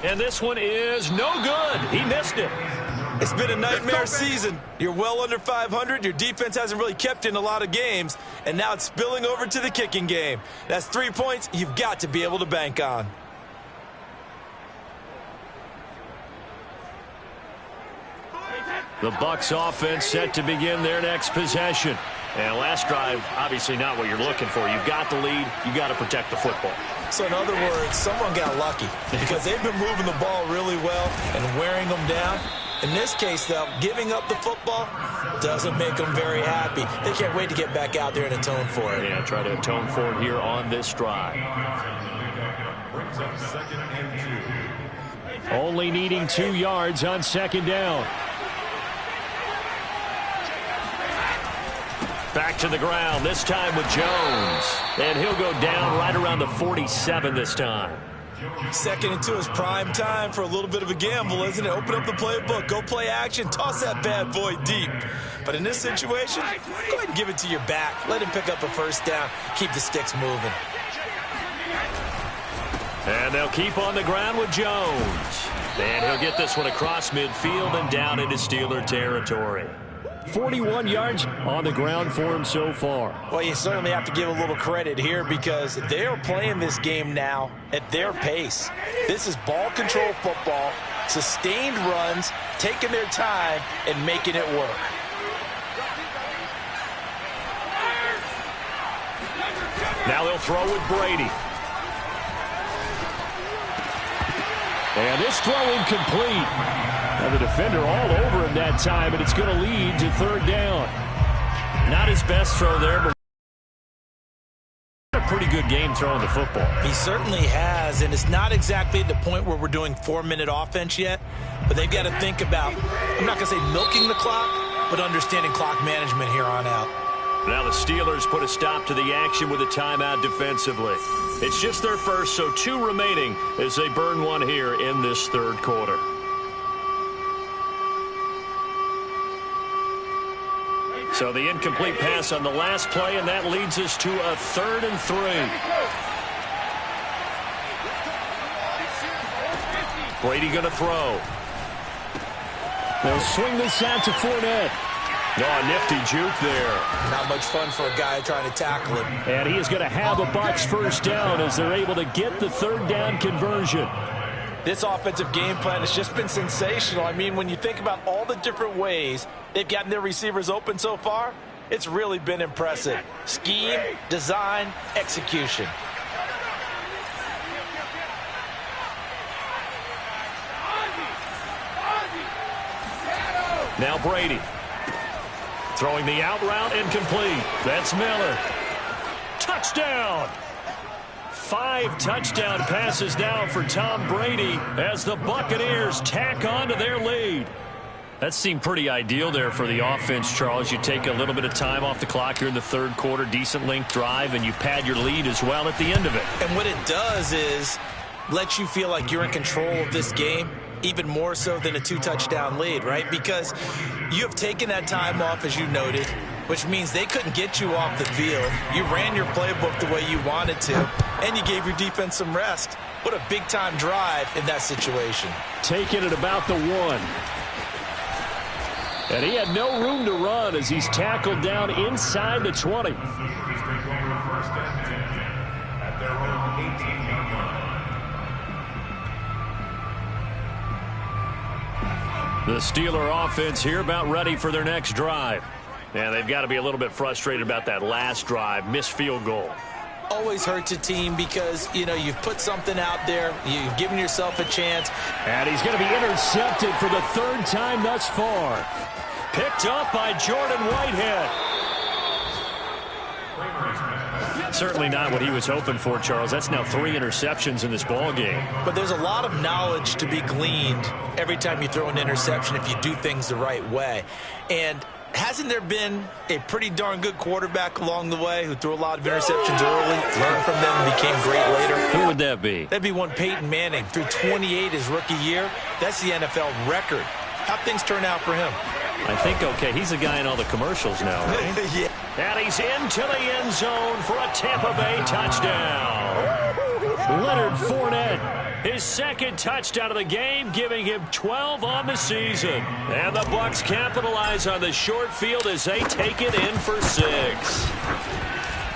And this one is no good. He missed it. It's been a nightmare season. You're well under 500. Your defense hasn't really kept in a lot of games, and now it's spilling over to the kicking game. That's 3 points you've got to be able to bank on. The Bucs offense set to begin their next possession. And last drive, obviously not what you're looking for. You've got the lead. You've got to protect the football. So in other words, someone got lucky because they've been moving the ball really well and wearing them down. In this case, though, giving up the football doesn't make them very happy. They can't wait to get back out there and atone for it. Yeah, try to atone for it here on this drive. Brings up 2nd and 2. Only needing 2 yards on 2nd down. Back to the ground, this time with Jones. And he'll go down right around the 47 this time. 2nd and 2 is prime time for a little bit of a gamble, isn't it? Open up the playbook, go play action, toss that bad boy deep. But in this situation, go ahead and give it to your back. Let him pick up a 1st down, keep the sticks moving. And they'll keep on the ground with Jones. And he'll get this one across midfield and down into Steeler territory. 41 yards on the ground for him so far. Well, you certainly have to give a little credit here because they're playing this game now at their pace. This is ball control football, sustained runs, taking their time and making it work. Now they'll throw with Brady. And this throw incomplete. Now the defender all over him that time, and it's going to lead to 3rd down. Not his best throw there, but a pretty good game throwing the football. He certainly has, and it's not exactly at the point where we're doing 4-minute offense yet, but they've got to think about, I'm not going to say milking the clock, but understanding clock management here on out. Now the Steelers put a stop to the action with a timeout defensively. It's just their first, so 2 remaining as they burn one here in this 3rd quarter. So the incomplete pass on the last play, and that leads us to a 3rd and 3. Brady going to throw. They'll swing this out to Fournette. Oh, nifty juke there. Not much fun for a guy trying to tackle him. And he is going to have a Bucs 1st down as they're able to get the 3rd down conversion. This offensive game plan has just been sensational. I mean, when you think about all the different ways they've gotten their receivers open so far, it's really been impressive. Scheme, design, execution. Now Brady. Throwing the out route incomplete. That's Miller. Touchdown! 5 touchdown passes now for Tom Brady as the Buccaneers tack on to their lead. That seemed pretty ideal there for the offense, Charles. You take a little bit of time off the clock here in the 3rd quarter, decent length drive, and you pad your lead as well at the end of it. And what it does is let you feel like you're in control of this game, even more so than a 2-touchdown lead, right? Because you have taken that time off, as you noted, which means they couldn't get you off the field. You ran your playbook the way you wanted to, and you gave your defense some rest. What a big-time drive in that situation. Taking it about the 1. And he had no room to run as he's tackled down inside the 20. The Steeler offense here about ready for their next drive. And they've got to be a little bit frustrated about that last drive, missed field goal. Always hurts a team because, you know, you've put something out there, you've given yourself a chance. And he's going to be intercepted for the 3rd time thus far. Picked up by Jordan Whitehead. Certainly not what he was hoping for, Charles. That's now 3 interceptions in this ball game. But there's a lot of knowledge to be gleaned every time you throw an interception if you do things the right way. And hasn't there been a pretty darn good quarterback along the way who threw a lot of interceptions early, learned from them, and became great later? Who would that be? That'd be one Peyton Manning. Threw 28 his rookie year. That's the NFL record. How'd things turn out for him? I think, okay, he's a guy in all the commercials now, right? Yeah. And he's into the end zone for a Tampa Bay touchdown. Leonard Fournette. His 2nd touchdown of the game, giving him 12 on the season. And the Bucs capitalize on the short field as they take it in for 6.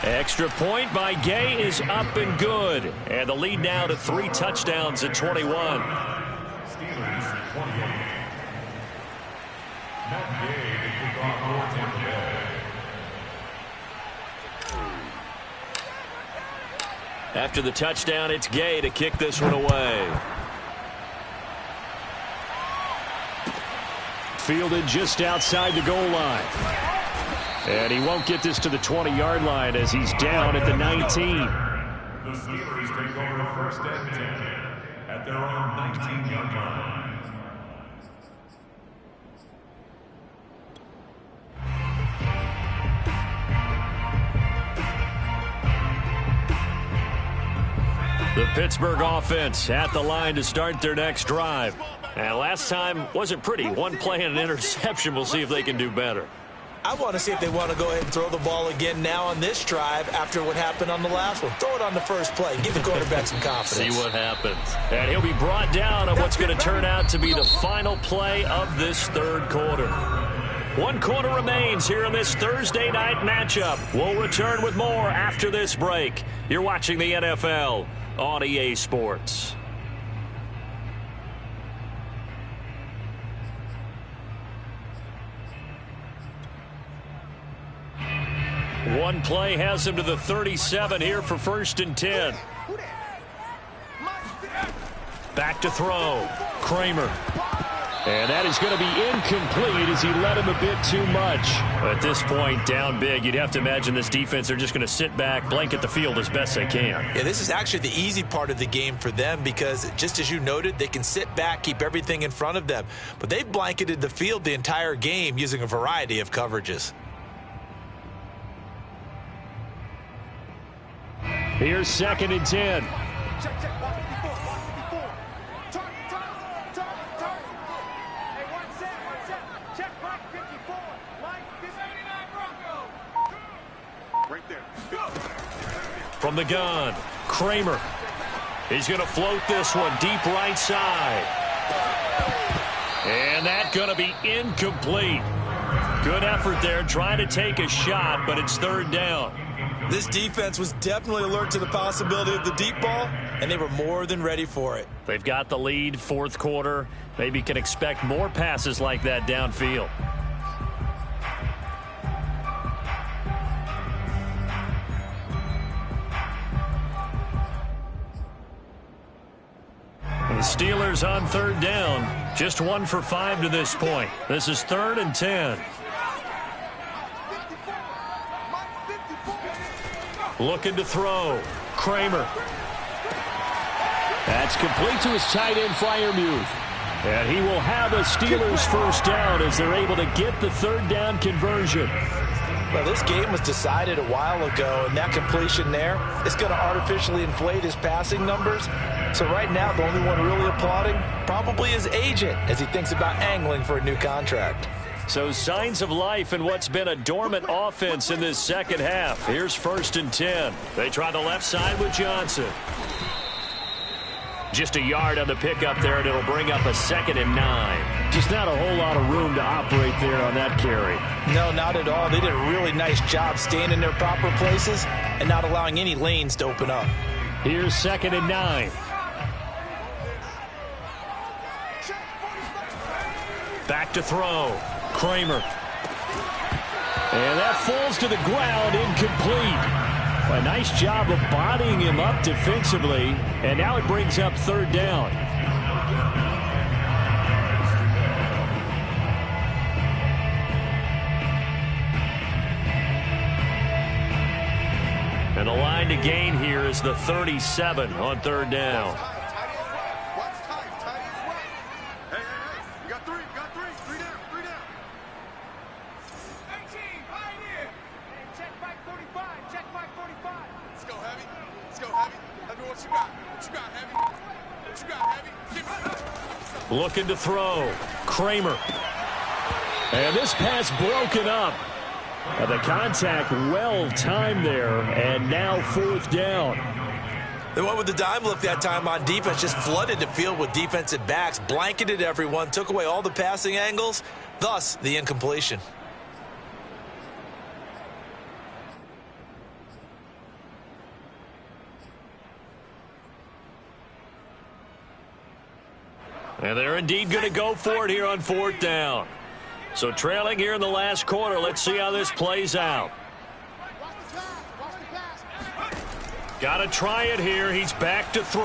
Extra point by Gay is up and good. And the lead now to 3 touchdowns at 21. Steelers 28. Matt Gay to kick off for Tampa Bay. After the touchdown, it's Gay to kick this one away. Fielded just outside the goal line. And he won't get this to the 20-yard line as he's down at the 19. The Steelers take over 1st and 10 at their own 19-yard line. The Pittsburgh offense at the line to start their next drive. And last time wasn't pretty. One play and an interception. We'll see if they can do better. I want to see if they want to go ahead and throw the ball again now on this drive after what happened on the last one. Throw it on the first play. Give the quarterback some confidence. See what happens. And he'll be brought down on what's going to turn out to be the final play of this 3rd quarter. 1 quarter remains here in this Thursday night matchup. We'll return with more after this break. You're watching the NFL on EA Sports. One play has him to the 37 here for 1st and 10. Back to throw. Kramer. And that is going to be incomplete as he led him a bit too much. At this point, down big, you'd have to imagine this defense, they're just going to sit back, blanket the field as best they can. Yeah, this is actually the easy part of the game for them because, just as you noted, they can sit back, keep everything in front of them. But they've blanketed the field the entire game using a variety of coverages. Here's 2nd and 10. From the gun, Kramer. He's going to float this one deep right side. And that's going to be incomplete. Good effort there, trying to take a shot, but it's 3rd down. This defense was definitely alert to the possibility of the deep ball, and they were more than ready for it. They've got the lead, 4th quarter. Maybe can expect more passes like that downfield. The Steelers on 3rd down. Just 1 for 5 to this point. This is 3rd and 10. Looking to throw. Kramer. That's complete to his tight end Freiermuth. And he will have a Steelers 1st down as they're able to get the 3rd down conversion. Well, this game was decided a while ago, and that completion there is going to artificially inflate his passing numbers. So right now, the only one really applauding probably his agent as he thinks about angling for a new contract. So signs of life in what's been a dormant offense in this 2nd half. Here's 1st and 10. They try the left side with Johnson. Just a yard on the pickup there, and it'll bring up a 2nd and 9. Just not a whole lot of room to operate there on that carry. No, not at all. They did a really nice job staying in their proper places and not allowing any lanes to open up. Here's 2nd and 9. Back to throw. Kramer. And that falls to the ground, incomplete. A nice job of bodying him up defensively, and now it brings up 3rd down. And the line to gain here is the 37 on 3rd down. Looking to throw. Kramer. And this pass broken up. The contact well timed there, and now 4th down. They went with the dime look that time on defense, just flooded the field with defensive backs, blanketed everyone, took away all the passing angles, thus the incompletion. And they're indeed going to go for it here on 4th down. So trailing here in the last quarter. Let's see how this plays out. Got to try it here. He's back to throw.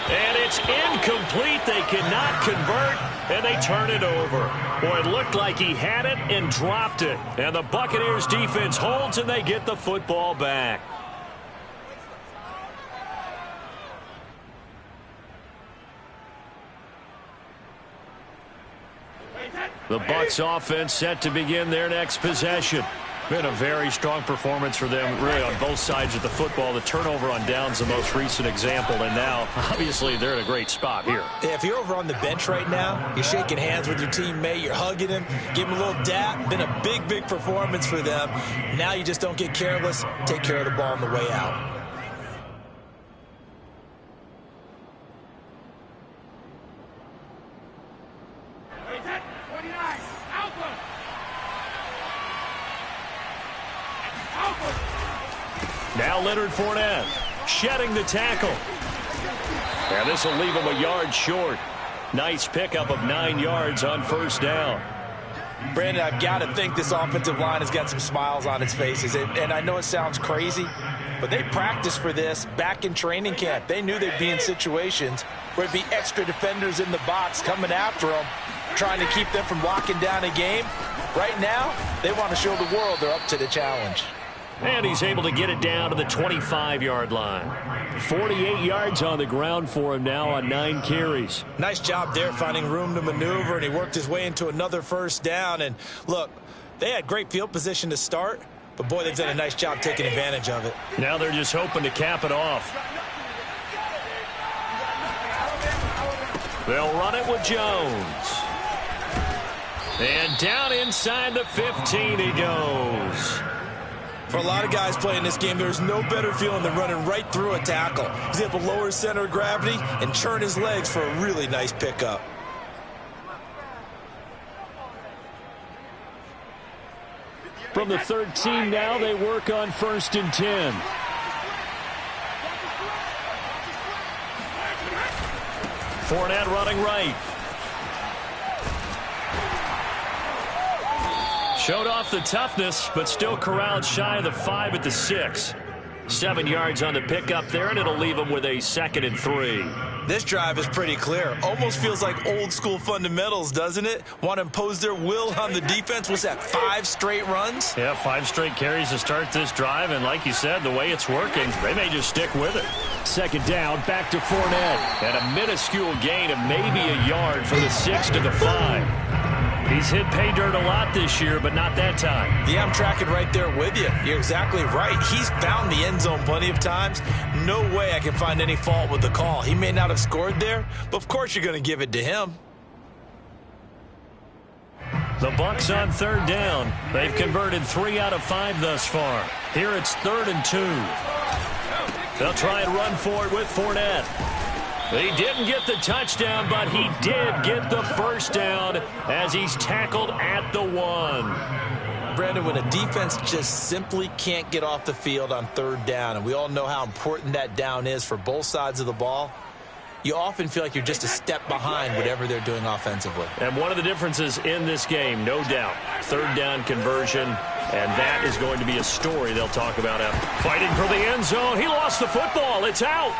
And it's incomplete. They cannot convert, and they turn it over. Boy, it looked like he had it and dropped it. And the Buccaneers defense holds, and they get the football back. The Bucs offense set to begin their next possession. Been a very strong performance for them, really, on both sides of the football. The turnover on downs, the most recent example, and now, obviously, they're in a great spot here. Yeah, if you're over on the bench right now, you're shaking hands with your teammate, you're hugging him, give him a little dap. Been a big, big performance for them. Now you just don't get careless. Take care of the ball on the way out. Now Leonard Fournette shedding the tackle. And this will leave him a yard short. Nice pickup of 9 yards on 1st down. Brandon, I've got to think this offensive line has got some smiles on its faces. And I know it sounds crazy, but they practiced for this back in training camp. They knew they'd be in situations where it'd be extra defenders in the box coming after them, trying to keep them from locking down a game. Right now, they want to show the world they're up to the challenge. And he's able to get it down to the 25-yard line. 48 yards on the ground for him now on 9 carries. Nice job there finding room to maneuver, and he worked his way into another 1st down. And look, they had great field position to start, but boy, they've done a nice job taking advantage of it. Now they're just hoping to cap it off. They'll run it with Jones. And down inside the 15 he goes. For a lot of guys playing this game, there's no better feeling than running right through a tackle. He's able to lower his center of gravity and churn his legs for a really nice pickup. From the 13 now, they work on 1st and 10. Fournette running right. Showed off the toughness, but still corralled shy of the 5 at the 6. 7 yards on the pickup there, and it'll leave him with a 2nd and 3. This drive is pretty clear. Almost feels like old school fundamentals, doesn't it? Want to impose their will on the defense. What's that, 5 straight runs? Yeah, 5 straight carries to start this drive, and like you said, the way it's working, they may just stick with it. 2nd down, back to Fournette. And a minuscule gain of maybe a yard from the 6 to the 5. He's hit pay dirt a lot this year, but not that time. Yeah, I'm tracking right there with you. You're exactly right. He's found the end zone plenty of times. No way I can find any fault with the call. He may not have scored there, but of course you're going to give it to him. The Bucs on 3rd down. They've converted 3 out of 5 thus far. Here it's 3rd and 2. They'll try and run for it with Fournette. He didn't get the touchdown, but he did get the first down as he's tackled at the 1. Brandon, when a defense just simply can't get off the field on third down, and we all know how important that down is for both sides of the ball, you often feel like you're just a step behind whatever they're doing offensively. And one of the differences in this game, no doubt, third down conversion, and that is going to be a story they'll talk about after. Fighting for the end zone. He lost the football. It's out.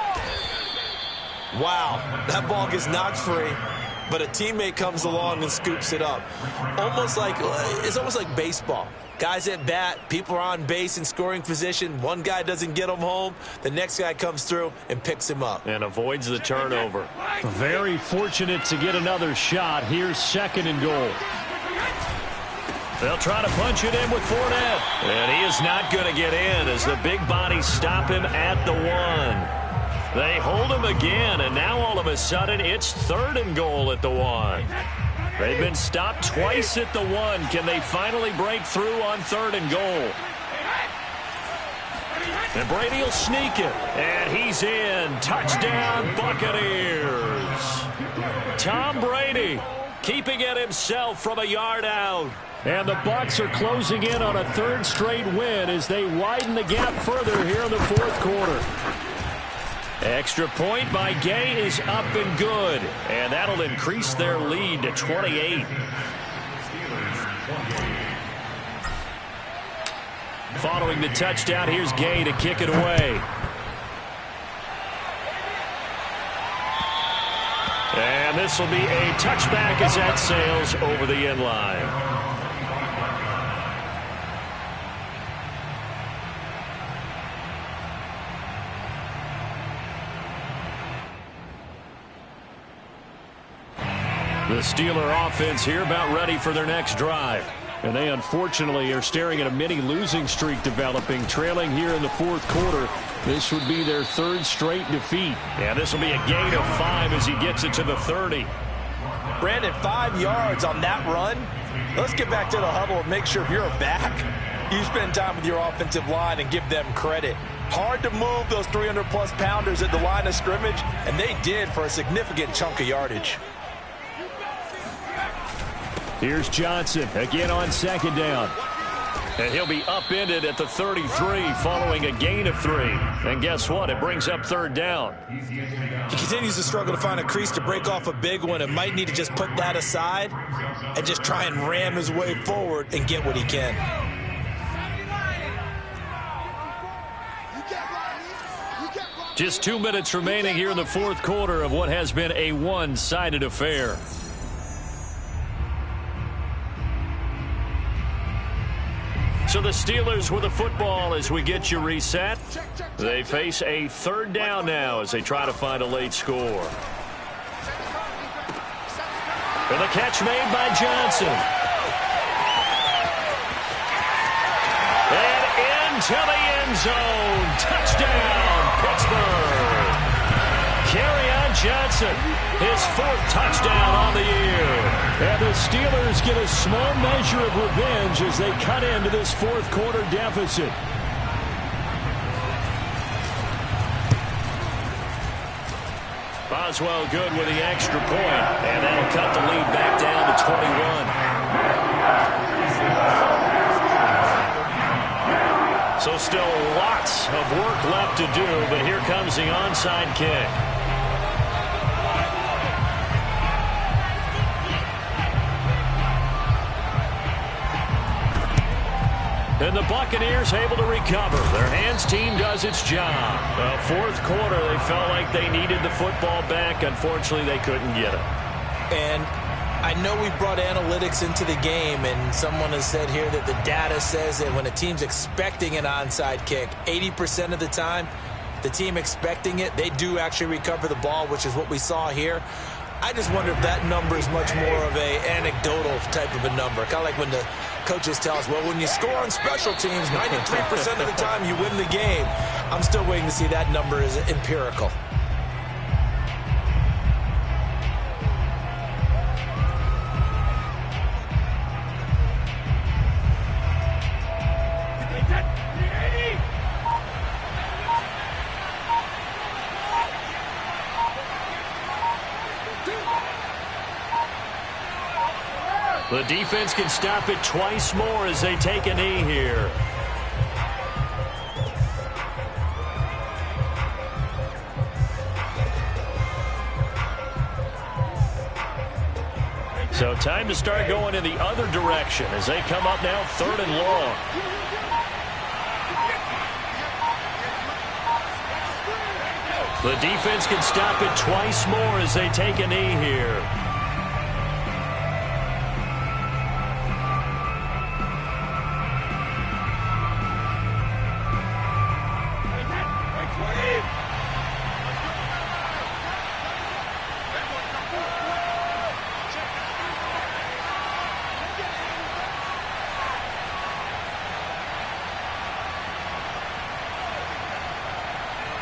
Wow, that ball gets knocked free, but a teammate comes along and scoops it up. It's almost like baseball. Guys at bat, people are on base in scoring position. One guy doesn't get him home. The next guy comes through and picks him up. And avoids the turnover. Very fortunate to get another shot. Here's 2nd and goal. They'll try to punch it in with Fournette. And he is not going to get in as the big bodies stop him at the 1. They hold him again, and now all of a sudden it's 3rd and goal at the 1. They've been stopped twice at the 1. Can they finally break through on 3rd and goal? And Brady will sneak it, and he's in. Touchdown, Buccaneers. Tom Brady keeping it himself from a yard out. And the Bucs are closing in on a 3rd straight win as they widen the gap further here in the 4th quarter. Extra point by Gay is up and good, and that'll increase their lead to 28. Following the touchdown, here's Gay to kick it away. And this will be a touchback as that sails over the end line. The Steeler offense here about ready for their next drive. And they unfortunately are staring at a mini losing streak developing, trailing here in the 4th quarter. This would be their 3rd straight defeat. Yeah, this will be a gain of 5 as he gets it to the 30. Brandon, 5 yards on that run. Let's get back to the huddle and make sure if you're back, you spend time with your offensive line and give them credit. Hard to move those 300-plus pounders at the line of scrimmage, and they did for a significant chunk of yardage. Here's Johnson again on 2nd down. And he'll be upended at the 33 following a gain of 3. And guess what? It brings up 3rd down. He continues to struggle to find a crease to break off a big one and might need to just put that aside and just try and ram his way forward and get what he can. Just 2 minutes remaining here in the 4th quarter of what has been a one-sided affair. So the Steelers with the football as we get you reset. They face a 3rd down now as they try to find a late score. And the catch made by Johnson. And into the end zone. Touchdown, Pittsburgh. Kerryon Johnson, his 4th touchdown on the year. And the Steelers get a small measure of revenge as they cut into this 4th quarter deficit. Boswell good with the extra point, and that'll cut the lead back down to 21. So still lots of work left to do, but here comes the onside kick. And the Buccaneers able to recover. Their hands team does its job. Well, 4th quarter, they felt like they needed the football back. Unfortunately, they couldn't get it. And I know we brought analytics into the game, and someone has said here that the data says that when a team's expecting an onside kick, 80% of the time, the team expecting it, they do actually recover the ball, which is what we saw here. I just wonder if that number is much more of a anecdotal type of a number. Kind of like when the coaches tell us, well, when you score on special teams, 93% of the time you win the game. I'm still waiting to see that number is empirical. The defense can stop it twice more as they take a knee here. So time to start going in the other direction as they come up now 3rd and long. The defense can stop it twice more as they take a knee here.